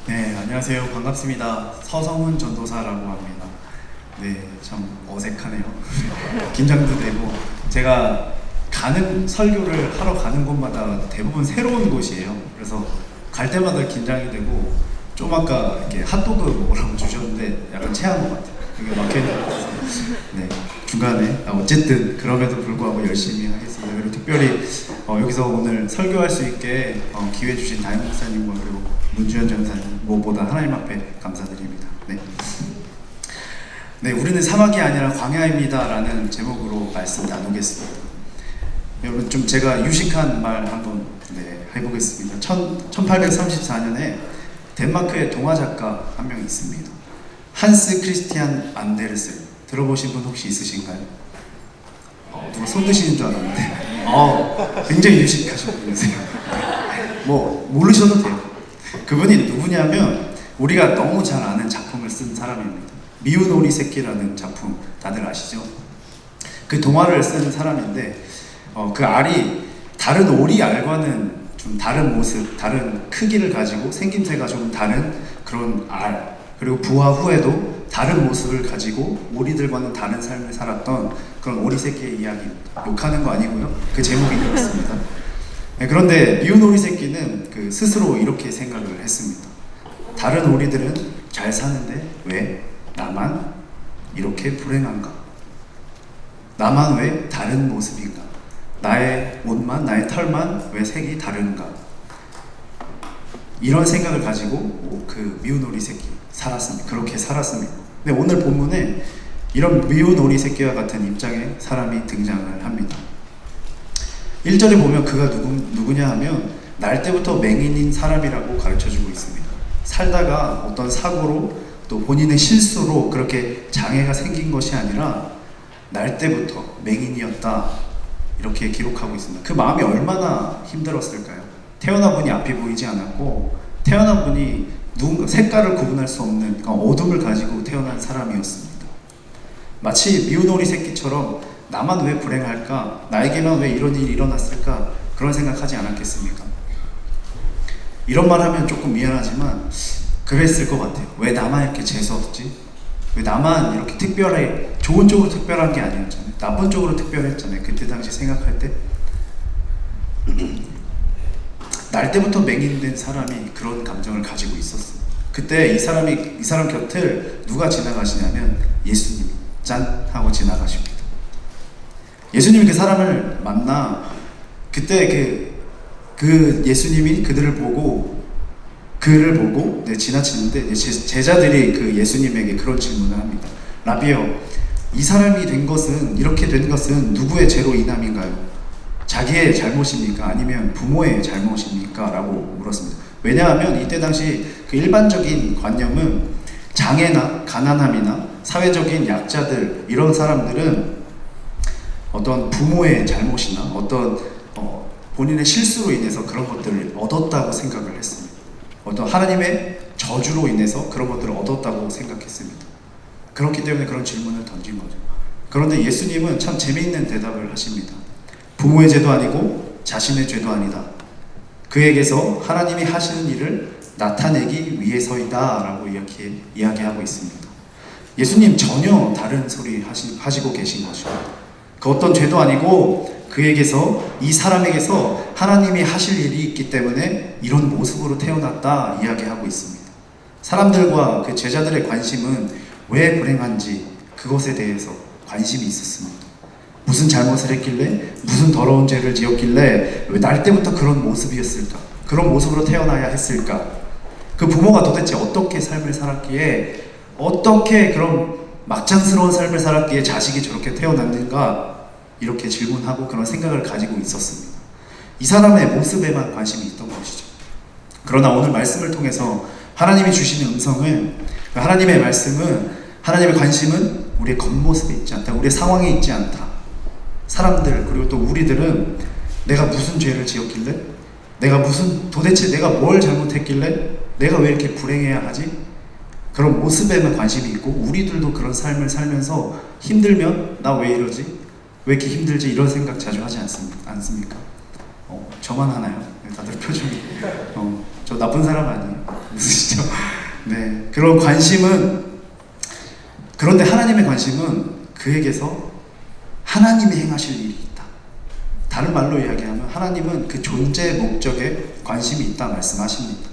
네, 안녕하세요. 반갑습니다. 서성훈 전도사라고 합니다. 네, 참 어색하네요. 긴장도 되고, 제가 설교를 하러 가는 곳마다 대부분 새로운 곳이에요. 그래서 갈 때마다 긴장이 되고, 좀 아까 이렇게 핫도그 먹으라고 주셨는데 약간 체한 것 같아요. 그게 막혀있는 것 같아서. 네, 중간에 어쨌든 그럼에도 불구하고 열심히 하겠습니다. 그리고 특별히 여기서 오늘 설교할 수 있게 기회 주신 담임 목사님과 그리고 문주현 전사님 무엇보다 하나님 앞에 감사드립니다. 네. 네, 우리는 사막이 아니라 광야입니다라는 제목으로 말씀 나누겠습니다. 여러분 좀 제가 유식한 말 한번 해보겠습니다. 1834년에 덴마크의 동화 작가 한 명 있습니다. 한스 크리스티안 안데르센. 들어보신 분 혹시 있으신가요? 누가 손 드시는 줄 알았는데 굉장히 유식하신 분이세요. 뭐 모르셔도 돼요. 그분이 누구냐면 우리가 너무 잘 아는 작품을 쓴 사람입니다. 미운 오리 새끼라는 작품 다들 아시죠? 그 동화를 쓴 사람인데 그 알이 다른 오리 알과는 좀 다른 모습, 다른 크기를 가지고 생김새가 좀 다른 그런 알, 그리고 부화 후에도 다른 모습을 가지고 오리들과는 다른 삶을 살았던 그런 오리 새끼의 이야기입니다. 욕하는 거 아니고요. 그 제목이 그렇습니다. 네, 그런데 미운 오리 새끼는 스스로 이렇게 생각을 했습니다. 다른 오리들은 잘 사는데 왜 나만 이렇게 불행한가? 나만 왜 다른 모습인가? 나의 옷만, 나의 털만 왜 색이 다른가? 이런 생각을 가지고 그 미운 오리 새끼 살았습니다. 그렇게 살았습니다. 근데 오늘 본문에 이런 미운 오리 새끼와 같은 입장의 사람이 등장을 합니다. 1절에 보면 그가 누구냐 하면 날 때부터 맹인인 사람이라고 가르쳐주고 있습니다. 살다가 어떤 사고로 또 본인의 실수로 그렇게 장애가 생긴 것이 아니라 날 때부터 맹인이었다 이렇게 기록하고 있습니다. 그 마음이 얼마나 힘들었을까요? 태어나 보니 앞이 보이지 않았고 태어나 보니 누군가 색깔을 구분할 수 없는 어둠을 가지고 태어난 사람이었습니다. 마치 미운 오리 새끼처럼 나만 왜 불행할까? 나에게만 왜 이런 일이 일어났을까? 그런 생각하지 않았겠습니까? 이런 말 하면 조금 미안하지만 그랬을 것 같아요. 왜 나만 이렇게 재수없지? 왜 나만 이렇게 특별해? 좋은 쪽으로 특별한 게 아니었잖아요. 나쁜 쪽으로 특별했잖아요. 그때 당시 생각할 때. 날 때부터 맹인된 사람이 그런 감정을 가지고 있었어요. 그때 이 사람 곁을 누가 지나가시냐면 예수님이 짠 하고 지나가십니다. 예수님이 그 사람을 만나 그때 그 예수님이 그를 보고 지나치는데 제자들이 그 예수님에게 그런 질문을 합니다. 라비여, 이 사람이 이렇게 된 것은 누구의 죄로 인함인가요? 자기의 잘못입니까? 아니면 부모의 잘못입니까? 라고 물었습니다. 왜냐하면 이때 당시 그 일반적인 관념은 장애나 가난함이나 사회적인 약자들 이런 사람들은 어떤 부모의 잘못이나 어떤 본인의 실수로 인해서 그런 것들을 얻었다고 생각을 했습니다. 어떤 하나님의 저주로 인해서 그런 것들을 얻었다고 생각했습니다. 그렇기 때문에 그런 질문을 던진 거죠. 그런데 예수님은 참 재미있는 대답을 하십니다. 부모의 죄도 아니고 자신의 죄도 아니다. 그에게서 하나님이 하시는 일을 나타내기 위해서이다 라고 이렇게 이야기하고 있습니다. 예수님 전혀 다른 소리 하시고 계신 것이죠. 그 어떤 죄도 아니고 이 사람에게서 하나님이 하실 일이 있기 때문에 이런 모습으로 태어났다 이야기하고 있습니다. 사람들과 그 제자들의 관심은 왜 불행한지 그것에 대해서 관심이 있었습니다. 무슨 잘못을 했길래, 무슨 더러운 죄를 지었길래 왜 날 때부터 그런 모습이었을까? 그런 모습으로 태어나야 했을까? 그 부모가 도대체 어떻게 삶을 살았기에, 어떻게 그런 막장스러운 삶을 살았기에 자식이 저렇게 태어났는가? 이렇게 질문하고 그런 생각을 가지고 있었습니다. 이 사람의 모습에만 관심이 있던 것이죠. 그러나 오늘 말씀을 통해서 하나님이 주시는 하나님의 말씀은, 하나님의 관심은 우리의 겉모습에 있지 않다. 우리의 상황에 있지 않다. 사람들 그리고 또 우리들은 내가 무슨 죄를 지었길래, 도대체 내가 뭘 잘못했길래 내가 왜 이렇게 불행해야 하지? 그런 모습에만 관심이 있고 우리들도 그런 삶을 살면서 힘들면 나 왜 이러지? 왜 이렇게 힘들지? 이런 생각 자주 하지 않습니까? 저만 하나요? 다들 표정이 저 나쁜 사람 아니에요? 웃으시죠? 네, 그런 관심은, 그런데 하나님의 관심은 그에게서 하나님이 행하실 일이 있다. 다른 말로 이야기하면 하나님은 그 존재 목적에 관심이 있다 말씀하십니다.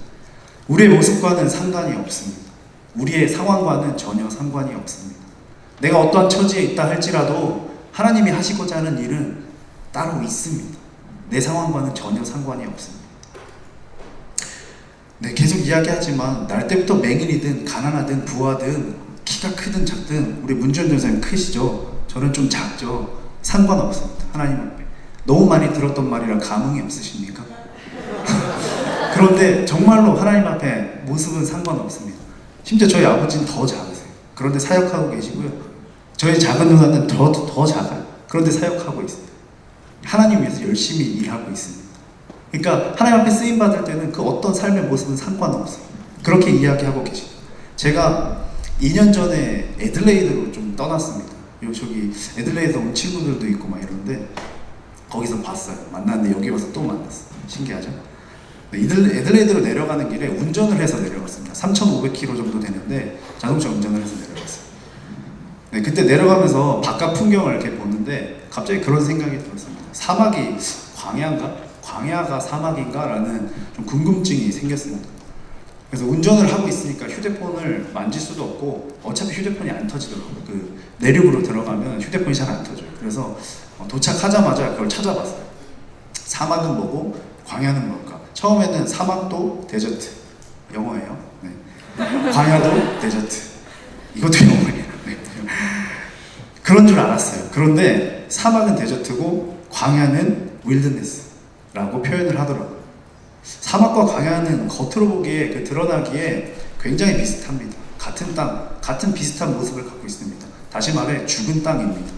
우리의 모습과는 상관이 없습니다. 우리의 상황과는 전혀 상관이 없습니다. 내가 어떠한 처지에 있다 할지라도 하나님이 하시고자 하는 일은 따로 있습니다. 내 상황과는 전혀 상관이 없습니다. 네, 계속 이야기하지만 날 때부터 맹인이든 가난하든 부하든 키가 크든 작든 우리 문지원 전사님 크시죠? 저는 좀 작죠? 상관없습니다. 하나님 앞에 너무 많이 들었던 말이라 감흥이 없으십니까? 그런데 정말로 하나님 앞에 모습은 상관없습니다. 심지어 저희 아버지는 더 작으세요. 그런데 사역하고 계시고요. 저희 작은 누나는 더 작아요. 그런데 사역하고 있어요. 하나님 위해서 열심히 일하고 있습니다. 그러니까 하나님 앞에 쓰임 받을 때는 그 어떤 삶의 모습은 상관없어요. 그렇게 이야기하고 계십니다. 제가 2년 전에 애들레이드로 좀 떠났습니다. 저기 애들레이드 온 친구들도 있고 막 이런데 거기서 봤어요. 만났는데 여기 와서 또 만났어요. 신기하죠? 네, 애들레이드로 내려가는 길에 운전을 해서 내려갔습니다. 3,500km 정도 되는데 자동차 운전을 해서 내려갔어요. 네, 그때 내려가면서 바깥 풍경을 이렇게 보는데 갑자기 그런 생각이 들었습니다. 사막이 광야인가? 광야가 사막인가? 라는 좀 궁금증이 생겼습니다. 그래서 운전을 하고 있으니까 휴대폰을 만질 수도 없고 어차피 휴대폰이 안 터지더라고요. 그 내륙으로 들어가면 휴대폰이 잘 안 터져요. 그래서 도착하자마자 그걸 찾아봤어요. 사막은 뭐고 광야는 뭘까? 처음에는 사막도 데저트, 영어예요. 네. 광야도 데저트, 이것도 영어예요. 네. 그런 줄 알았어요. 그런데 사막은 데저트고 광야는 윌드네스라고 표현을 하더라고요. 사막과 광야는 겉으로 보기에 드러나기에 굉장히 비슷합니다. 같은 땅, 같은 비슷한 모습을 갖고 있습니다. 다시 말해 죽은 땅입니다.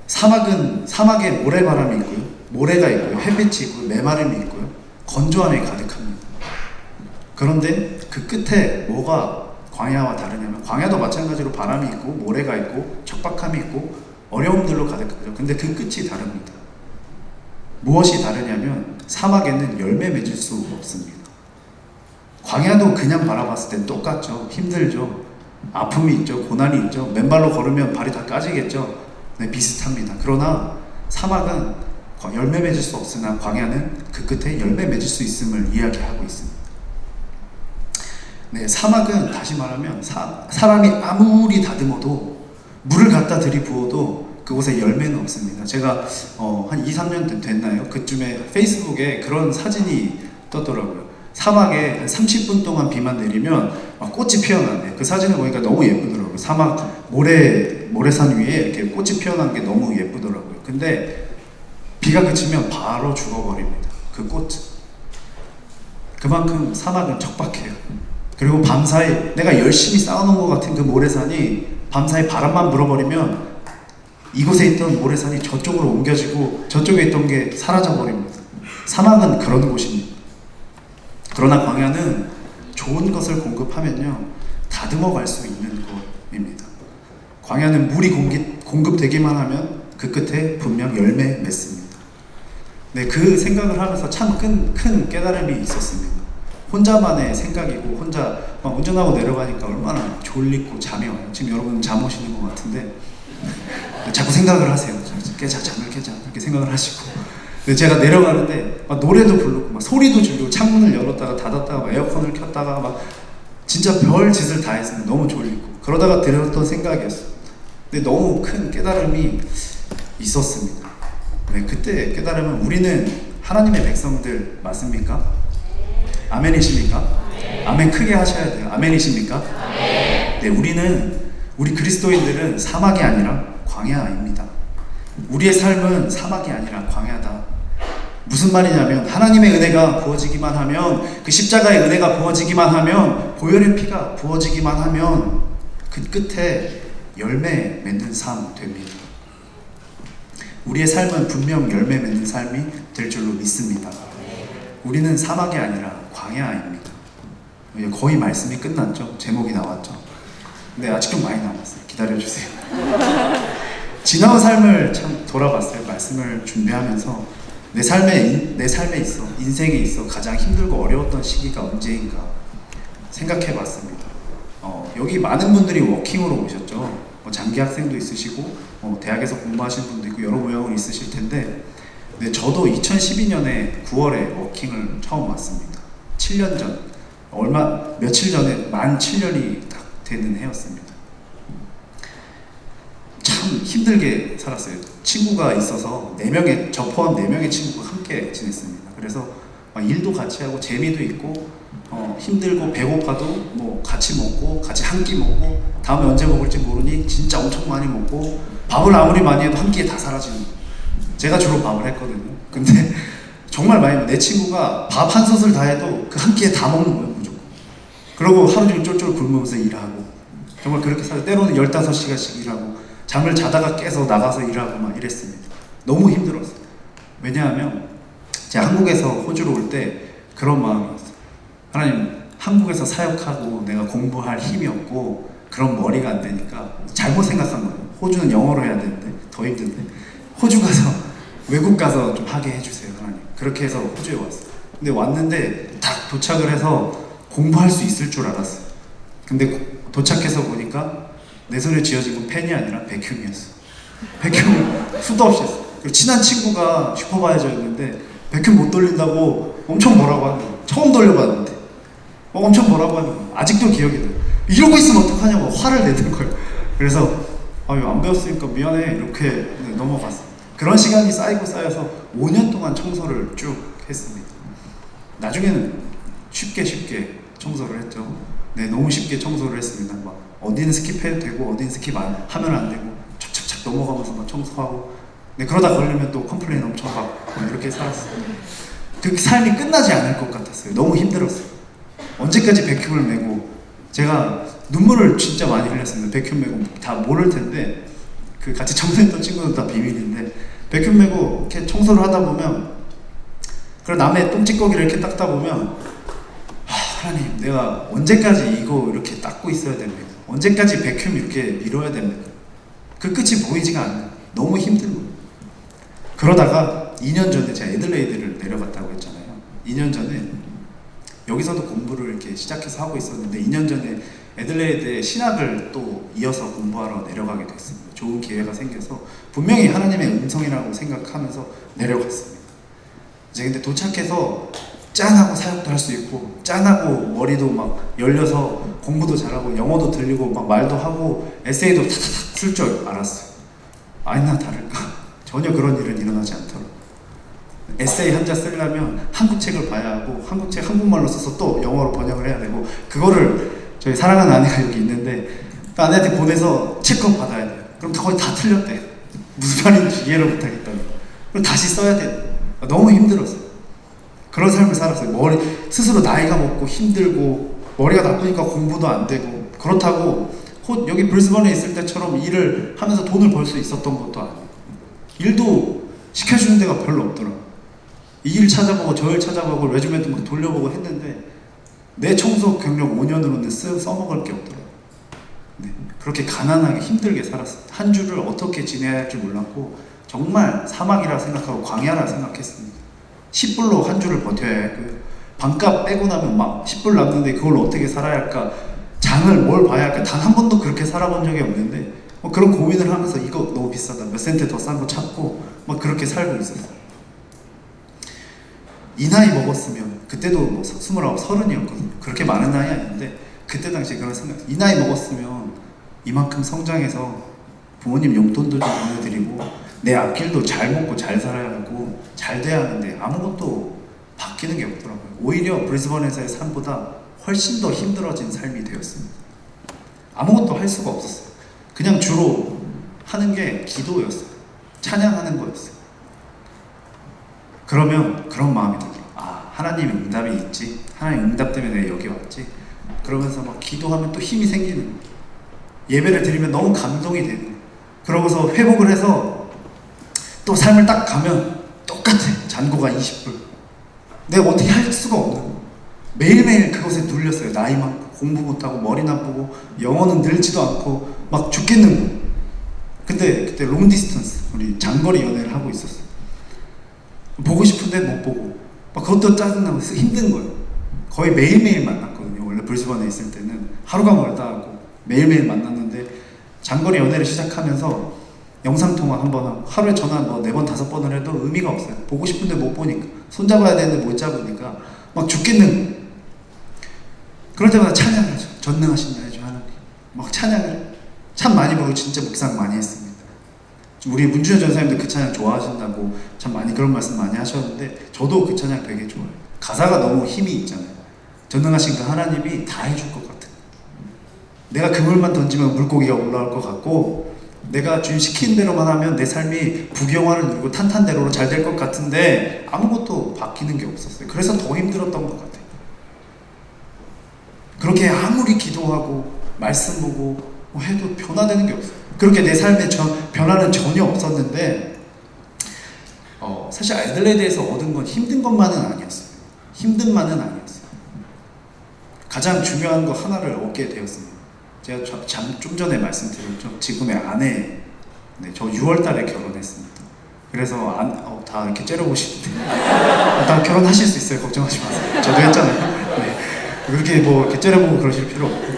사막은 사막에 모래바람이 있고요, 모래가 있고요, 햇빛이 있고요, 메마름이 있고요, 건조함이 가득합니다. 그런데 그 끝에 뭐가 광야와 다르냐면 광야도 마찬가지로 바람이 있고 모래가 있고 척박함이 있고 어려움들로 가득하죠. 근데 그 끝이 다릅니다. 무엇이 다르냐면 사막에는 열매 맺을 수 없습니다. 광야도 그냥 바라봤을 땐 똑같죠. 힘들죠. 아픔이 있죠. 고난이 있죠. 맨발로 걸으면 발이 다 까지겠죠. 네, 비슷합니다. 그러나 사막은 열매 맺을 수 없으나 광야는 그 끝에 열매 맺을 수 있음을 이야기하고 있습니다. 네, 사막은 다시 말하면 사람이 아무리 다듬어도 물을 갖다 들이부어도 그곳에 열매는 없습니다. 제가 한 2, 3년 됐나요? 그쯤에 페이스북에 그런 사진이 떴더라고요. 사막에 한 30분 동안 비만 내리면 막 꽃이 피어나네. 그 사진을 보니까 너무 예쁘더라고요. 사막 모래산 위에 이렇게 꽃이 피어난 게 너무 예쁘더라고요. 근데 비가 그치면 바로 죽어버립니다. 그 꽃. 그만큼 사막은 척박해요. 그리고 밤사이 내가 열심히 쌓아놓은 것 같은 그 모래산이 밤사이 바람만 불어버리면 이곳에 있던 모래산이 저쪽으로 옮겨지고 저쪽에 있던 게 사라져버립니다. 사막은 그런 곳입니다. 그러나 광야는 좋은 것을 공급하면요 다듬어 갈 수 있는 곳입니다. 광야는 물이 공급되기만 하면 그 끝에 분명 열매 맺습니다. 네, 그 생각을 하면서 참 큰 깨달음이 있었습니다. 혼자만의 생각이고 혼자 막 운전하고 내려가니까 얼마나 졸리고 잠이 와요. 지금 여러분 잠 오시는 것 같은데 자꾸 생각을 하세요. 잠을 깨자 이렇게 생각을 하시고. 근데 제가 내려가는데 막 노래도 부르고 막 소리도 지르고 창문을 열었다가 닫았다가 막 에어컨을 켰다가 막 진짜 별 짓을 다 했습니다. 너무 졸리고. 그러다가 들었던 생각이었어요. 근데 너무 큰 깨달음이 있었습니다. 네, 그때 깨달음은 우리는 하나님의 백성들 맞습니까? 아멘이십니까? 아멘 크게 하셔야 돼요. 아멘이십니까? 네, 우리 그리스도인들은 사막이 아니라 광야입니다. 우리의 삶은 사막이 아니라 광야다. 무슨 말이냐면 하나님의 은혜가 부어지기만 하면, 그 십자가의 은혜가 부어지기만 하면, 보혈의 피가 부어지기만 하면 그 끝에 열매 맺는 삶 됩니다. 우리의 삶은 분명 열매 맺는 삶이 될 줄로 믿습니다. 우리는 사막이 아니라 광야입니다. 거의 말씀이 끝났죠. 제목이 나왔죠. 근데 아직 좀 많이 남았어요. 기다려주세요. 지나온 삶을 참 돌아봤어요. 말씀을 준비하면서 내 삶에 있어, 인생에 있어 가장 힘들고 어려웠던 시기가 언제인가 생각해 봤습니다. 여기 많은 분들이 워킹으로 오셨죠. 장기 학생도 있으시고, 대학에서 공부하시는 분도 있고, 여러 모양은 있으실 텐데, 네, 저도 2012년에 9월에 워킹을 처음 왔습니다. 7년 전, 며칠 전에 만 7년이 딱 되는 해였습니다. 참 힘들게 살았어요. 친구가 있어서 저 포함 4명의 친구가 함께 지냈습니다. 그래서 일도 같이 하고 재미도 있고 힘들고 배고파도 뭐 같이 먹고 같이 한 끼 먹고 다음에 언제 먹을지 모르니 진짜 엄청 많이 먹고 밥을 아무리 많이 해도 한 끼에 다 사라지는 거예요. 제가 주로 밥을 했거든요. 근데 정말 많이 내 친구가 밥 한 솥을 다 해도 그 한 끼에 다 먹는 거예요, 무조건. 그러고 하루 종일 쫄쫄 굶으면서 일하고 정말 그렇게 살아요. 때로는 15시간씩 일하고 잠을 자다가 깨서 나가서 일하고 막 이랬습니다. 너무 힘들었어요. 왜냐하면 제가 한국에서 호주로 올 때 그런 마음이었어요. 하나님, 한국에서 사역하고 내가 공부할 힘이 없고 그런 머리가 안 되니까 잘못 생각한 거예요. 호주는 영어로 해야 되는데 더 힘든데 호주 가서 외국 가서 좀 하게 해주세요, 하나님. 그렇게 해서 호주에 왔어요. 근데 왔는데 딱 도착을 해서 공부할 수 있을 줄 알았어요. 근데 도착해서 보니까 내 손에 쥐어진 건 펜이 아니라 백큐음이었어. 백큐음 수도 없이 했어. 그리고 친한 친구가 슈퍼바이저였는데 백큐음 못 돌린다고 엄청 뭐라고 하는 거예요. 처음 돌려봤는데 엄청 뭐라고 하는 거예요. 아직도 기억이 나요. 이러고 있으면 어떡하냐고 화를 내는 거예요. 그래서 이거 안 배웠으니까 미안해 이렇게 넘어갔어요. 그런 시간이 쌓여서 5년 동안 청소를 쭉 했습니다. 나중에는 쉽게 청소를 했죠. 네, 너무 쉽게 청소를 했습니다. 막 어디는 스킵해도 되고 어디는 스킵 하면 안 되고 착착착 넘어가면서 막 청소하고. 네, 그러다 걸리면 또 컴플레인 엄청 받고 이렇게 살았어요. 그 삶이 끝나지 않을 것 같았어요. 너무 힘들었어요. 언제까지 백큐음을 메고, 제가 눈물을 진짜 많이 흘렸습니다. 백큐음 메고 다 모를 텐데 그 같이 청소했던 친구는 다 비밀인데 백큐음 메고 이렇게 청소를 하다 보면, 그리고 남의 똥찌꺼기를 이렇게 닦다 보면 하나님, 내가 언제까지 이거 이렇게 닦고 있어야 됩니까? 언제까지 백큐음 이렇게 밀어야 됩니까? 그 끝이 보이지가 않아요. 너무 힘든 거예요. 그러다가 2년 전에 제가 애들레이드를 내려갔다고 했잖아요. 2년 전에 여기서도 공부를 이렇게 시작해서 하고 있었는데 2년 전에 애들레이드에 신학을 또 이어서 공부하러 내려가게 됐습니다. 좋은 기회가 생겨서 분명히 하나님의 음성이라고 생각하면서 내려갔습니다. 이제 근데 도착해서 짠하고 사역도 할 수 있고 짠하고 머리도 막 열려서 공부도 잘하고 영어도 들리고 막 말도 하고 에세이도 탁탁탁 쓸 줄 알았어요. 아니나 다를까 전혀 그런 일은 일어나지 않더라고요. 에세이 한 자 쓰려면 한국 책을 봐야 하고 한국 책 한국말로 써서 또 영어로 번역을 해야 되고, 그거를 저희 사랑하는 아내가 여기 있는데 그 아내한테 보내서 체크 받아야 돼요. 그럼 거의 다 틀렸대. 무슨 말인지 이해를 못하겠다고. 그럼 다시 써야 돼. 너무 힘들었어요. 그런 삶을 살았어요. 스스로 나이가 먹고 힘들고 머리가 나쁘니까 공부도 안 되고, 그렇다고 여기 브리스번에 있을 때처럼 일을 하면서 돈을 벌 수 있었던 것도 아니에요. 일도 시켜주는 데가 별로 없더라고요. 이 일 찾아보고 저 일 찾아보고 레주메도 막 돌려보고 했는데 내 청소 경력 5년으로는 써먹을 게 없더라고요. 네, 그렇게 가난하게 힘들게 살았어요. 한 주를 어떻게 지내야 할지 몰랐고 정말 사막이라 생각하고 광야라 생각했습니다. 10불로 한 주를 버텨야 했고요. 반값 빼고 나면 막 10불 남는데 그걸 어떻게 살아야 할까, 장을 뭘 봐야 할까, 단 한 번도 그렇게 살아본 적이 없는데 그런 고민을 하면서 이거 너무 비싸다, 몇 센트 더 싼 거 찾고 막 그렇게 살고 있었어요. 이 나이 먹었으면, 그때도 뭐 29, 30이었거든요. 그렇게 많은 나이 아닌데 그때 당시에 그런 생각, 이 나이 먹었으면 이만큼 성장해서 부모님 용돈도 좀 보내드리고 내 앞길도 잘 먹고 잘 살아야 하고 잘 돼야 하는데 아무것도 바뀌는 게 없더라고요. 오히려 브리스번에서의 삶보다 훨씬 더 힘들어진 삶이 되었습니다. 아무것도 할 수가 없었어요. 그냥 주로 하는 게 기도였어요. 찬양하는 거였어요. 그러면 그런 마음이 들어요. 하나님의 응답이 있지, 하나님의 응답 때문에 내가 여기 왔지. 그러면서 막 기도하면 또 힘이 생기는 거예요. 예배를 드리면 너무 감동이 되는 거예요. 그러고서 회복을 해서 또 삶을 딱 가면 똑같아. 잔고가 20불. 내가 어떻게 할 수가 없는 거예요. 매일매일 그것에 눌렸어요. 나이 많고 공부 못하고 머리 나쁘고 영어는 늘지도 않고 막 죽겠는 거예요. 근데 그때 롱디스턴스, 우리 장거리 연애를 하고 있었어요. 보고 싶은데 못 보고 막 그것도 짜증나고 힘든 거예요. 거의 매일매일 만났거든요. 원래 브리즈번에 있을 때는 하루가 멀다 하고 매일매일 만났는데 장거리 연애를 시작하면서 영상통화 한 번 하고 하루에 전화 뭐 4번 5번을 해도 의미가 없어요. 보고 싶은데 못 보니까, 손잡아야 되는데 못 잡으니까 막 죽겠는. 그럴 때마다 찬양하죠. 전능하신 나의 주 하나님. 막 찬양을 참 많이 부르고 진짜 묵상 많이 했습니다. 우리 문준현 전사님도 그 찬양 좋아하신다고 참 많이 그런 말씀 많이 하셨는데 저도 그 찬양 되게 좋아해요. 가사가 너무 힘이 있잖아요. 전능하신 그 하나님이 다 해줄 것 같은, 내가 그물만 던지면 물고기가 올라올 것 같고, 내가 주님 시키는 대로만 하면 내 삶이 부귀영화를 누리고 탄탄대로로 잘 될 것 같은데 아무것도 바뀌는 게 없었어요. 그래서 더 힘들었던 것 같아요. 그렇게 아무리 기도하고 말씀 보고 뭐 해도 변화되는 게 없어요. 그렇게 내 삶에 변화는 전혀 없었는데 사실 애들레드에서 얻은 건 힘든 것만은 아니었어요. 힘든만은 아니었어요. 가장 중요한 거 하나를 얻게 되었습니다. 제가 좀 전에 말씀드렸죠. 지금의 아내, 저 6월 달에 결혼했습니다. 그래서 다 이렇게 째려보시는데 다 결혼하실 수 있어요. 걱정하지 마세요. 저도 했잖아요. 네. 그렇게 뭐 이렇게 째려보고 그러실 필요 없고,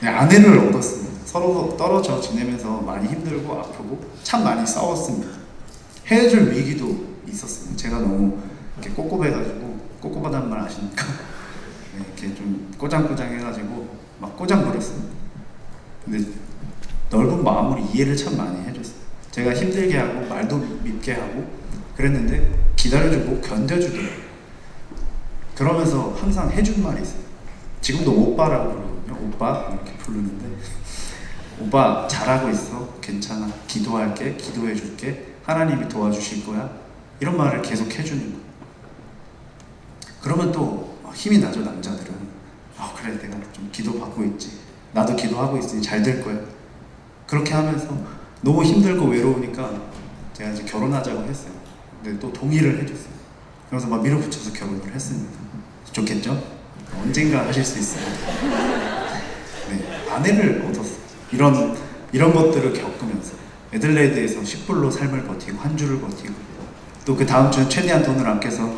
아내를 얻었습니다. 서로 떨어져 지내면서 많이 힘들고 아프고 참 많이 싸웠습니다. 헤어질 위기도 있었습니다. 제가 너무 이렇게 꼿꼿해가지고, 꼿꼿하다는 말 아십니까? 네, 이렇게 좀 꼬장꼬장해가지고 막 꼬장 부렸습니다. 근데 넓은 마음으로 이해를 참 많이 해줬어요. 제가 힘들게 하고 말도 밉게 하고 그랬는데 기다려주고 견뎌주더라고요. 그러면서 항상 해준 말이 있어요. 지금도 오빠라고 부르거든요. 오빠 이렇게 부르는데, 오빠 잘하고 있어, 괜찮아, 기도할게, 기도해줄게, 하나님이 도와주실 거야, 이런 말을 계속 해주는 거예요. 그러면 또 힘이 나죠. 남자들은 그래, 내가 좀 기도받고 있지, 나도 기도하고 있으니 잘 될 거야. 그렇게 하면서 너무 힘들고 외로우니까 제가 이제 결혼하자고 했어요. 근데 또 동의를 해줬어요. 그래서 막 밀어붙여서 결혼을 했습니다. 좋겠죠? 언젠가 하실 수 있어요. 네, 아내를 얻었어요. 이런 것들을 겪으면서 애들레드에서 10불로 삶을 버티고 한 주를 버티고, 또 그 다음 주에 최대한 돈을 아껴서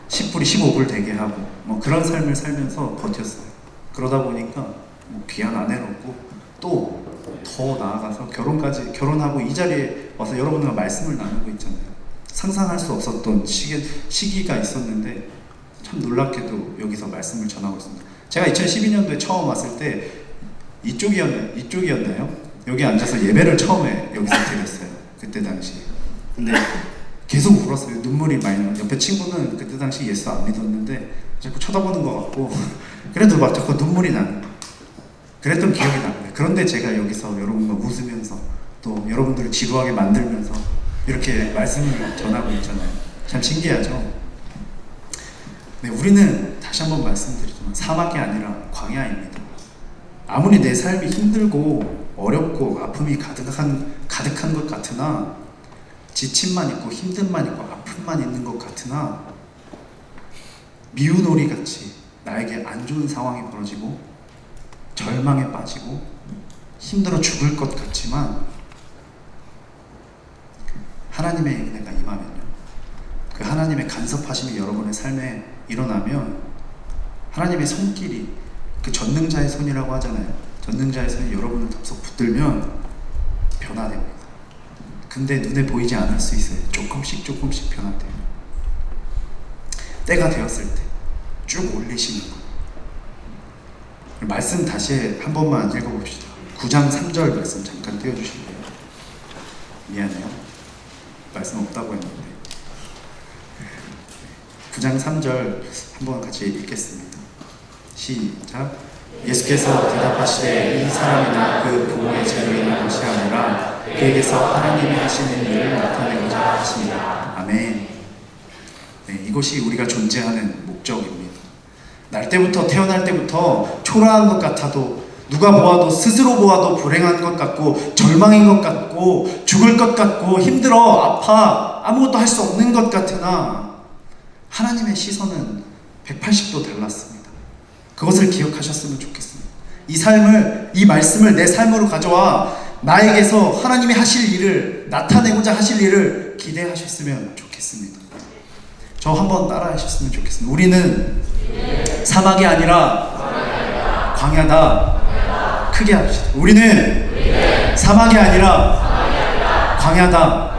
10불이 15불 되게 하고 뭐 그런 삶을 살면서 버텼어요. 그러다 보니까 뭐 귀한 아내를 얻고, 또 더 나아가서 결혼하고 이 자리에 와서 여러분과 말씀을 나누고 있잖아요. 상상할 수 없었던 시기가 있었는데 참 놀랍게도 여기서 말씀을 전하고 있습니다. 제가 2012년도에 처음 왔을 때 이쪽이었나요? 여기 앉아서 예배를 처음에 여기서 드렸어요. 그때 당시에. 근데 계속 울었어요. 눈물이 많이 나요. 옆에 친구는 그때 당시 예수 안 믿었는데 자꾸 쳐다보는 것 같고 그래도 막 자꾸 눈물이 나는 거예요. 그랬던 기억이 납니다. 그런데 제가 여기서 여러분과 웃으면서 또 여러분들을 지루하게 만들면서 이렇게 말씀을 전하고 있잖아요. 참 신기하죠? 네, 우리는 다시 한번 말씀드리지만 사막이 아니라 광야입니다. 아무리 내 삶이 힘들고 어렵고 아픔이 가득한 것 같으나, 지침만 있고 힘듦만 있고 아픔만 있는 것 같으나, 미운오리 같이 나에게 안 좋은 상황이 벌어지고 절망에 빠지고 힘들어 죽을 것 같지만, 하나님의 은혜가 임하면요, 그 하나님의 간섭하심이 여러분의 삶에 일어나면 하나님의 손길이, 그 전능자의 손이라고 하잖아요. 전능자의 손이 여러분을 덥석 붙들면 변화됩니다. 근데 눈에 보이지 않을 수 있어요. 조금씩 변화돼요. 때가 되었을 때 쭉 올리시는 거. 말씀 다시 한 번만 읽어봅시다. 9장 3절 말씀 잠깐 띄워주실래요? 미안해요. 말씀 없다고 했는데. 9장 3절 한번 같이 읽겠습니다. 시작. 예수께서 대답하시되 이 사람이나 그 부모의 죄로 인한 것이 아니라 그에게서 하나님이 하시는 일을 나타내고자 하십니다. 아멘. 네, 이것이 우리가 존재하는 목적입니다. 태어날 때부터 초라한 것 같아도, 누가 보아도, 스스로 보아도 불행한 것 같고 절망인 것 같고 죽을 것 같고 힘들어 아파 아무것도 할 수 없는 것 같으나, 하나님의 시선은 180도 달랐습니다. 그것을 기억하셨으면 좋겠습니다. 이 말씀을 내 삶으로 가져와 나에게서 하나님이 하실 일을, 나타내고자 하실 일을 기대하셨으면 좋겠습니다. 저 한번 따라 하셨으면 좋겠습니다. 우리는 사막이 아니라 광야다. 크게 합시다. 우리는 사막이 아니라 광야다.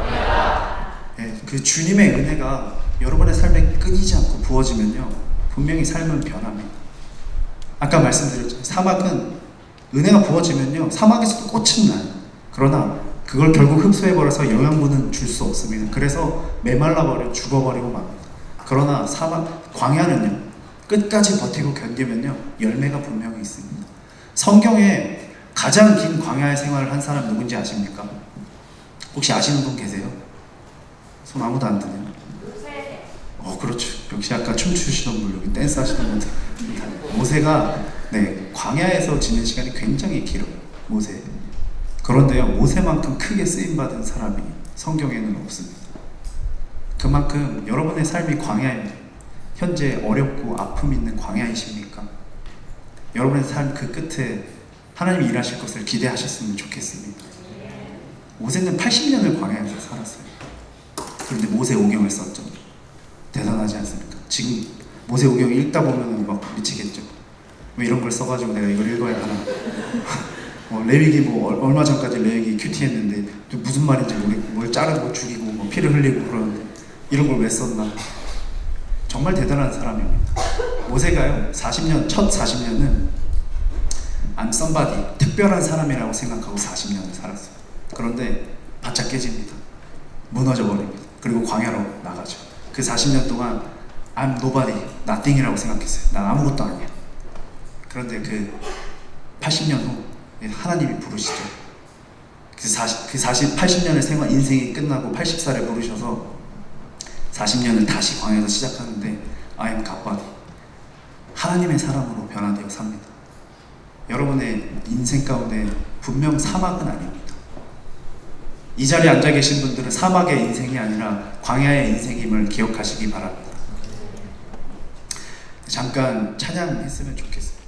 예, 그 주님의 은혜가 여러분의 삶에 끊이지 않고 부어지면요, 분명히 삶은 변합니다. 아까 말씀드렸죠. 사막은 은혜가 부어지면요, 사막에서도 꽃은 나요. 그러나 그걸 결국 흡수해버려서 영양분은 줄 수 없습니다. 그래서 메말라버려 죽어버리고 맙니다. 그러나 광야는요, 끝까지 버티고 견디면요, 열매가 분명히 있습니다. 성경에 가장 긴 광야의 생활을 한 사람 누군지 아십니까? 혹시 아시는 분 계세요? 손 아무도 안 드네요. 그렇죠. 역시 아까 춤추시던 분, 여기 댄스 하시던 분들. 모세가 광야에서 지낸 시간이 굉장히 길어요. 모세. 그런데요, 모세만큼 크게 쓰임받은 사람이 성경에는 없습니다. 그만큼 여러분의 삶이 광야입니다. 현재 어렵고 아픔 있는 광야이십니까? 여러분의 삶 그 끝에 하나님이 일하실 것을 기대하셨으면 좋겠습니다. 모세는 80년을 광야에서 살았어요. 그런데 모세오경을 썼죠. 대단하지 않습니까? 지금 모세오경 읽다 보면 막 미치겠죠. 왜 이런 걸 써가지고 내가 이걸 읽어야 하나. 레위기 얼마 전까지 레위기 큐티 했는데 무슨 말인지 모르겠고 뭘 자르고 죽이고 피를 흘리고 그러는데 이런 걸 왜 썼나. 정말 대단한 사람입니다. 모세가요, 첫 40년은 I'm somebody, 특별한 사람이라고 생각하고 40년을 살았어요. 그런데 바짝 깨집니다. 무너져 버립니다. 그리고 광야로 나가죠. 그 40년 동안 I'm nobody, nothing이라고 생각했어요. 난 아무것도 아니야. 그런데 그 80년 후 하나님이 부르시죠. 그 80년의 생활, 인생이 끝나고 80살에 부르셔서 40년을 다시 광야에서 시작하는데 I am God body, 하나님의 사람으로 변화되어 삽니다. 여러분의 인생 가운데 분명 사막은 아닙니다. 이 자리에 앉아 계신 분들은 사막의 인생이 아니라 광야의 인생임을 기억하시기 바랍니다. 잠깐 찬양했으면 좋겠습니다.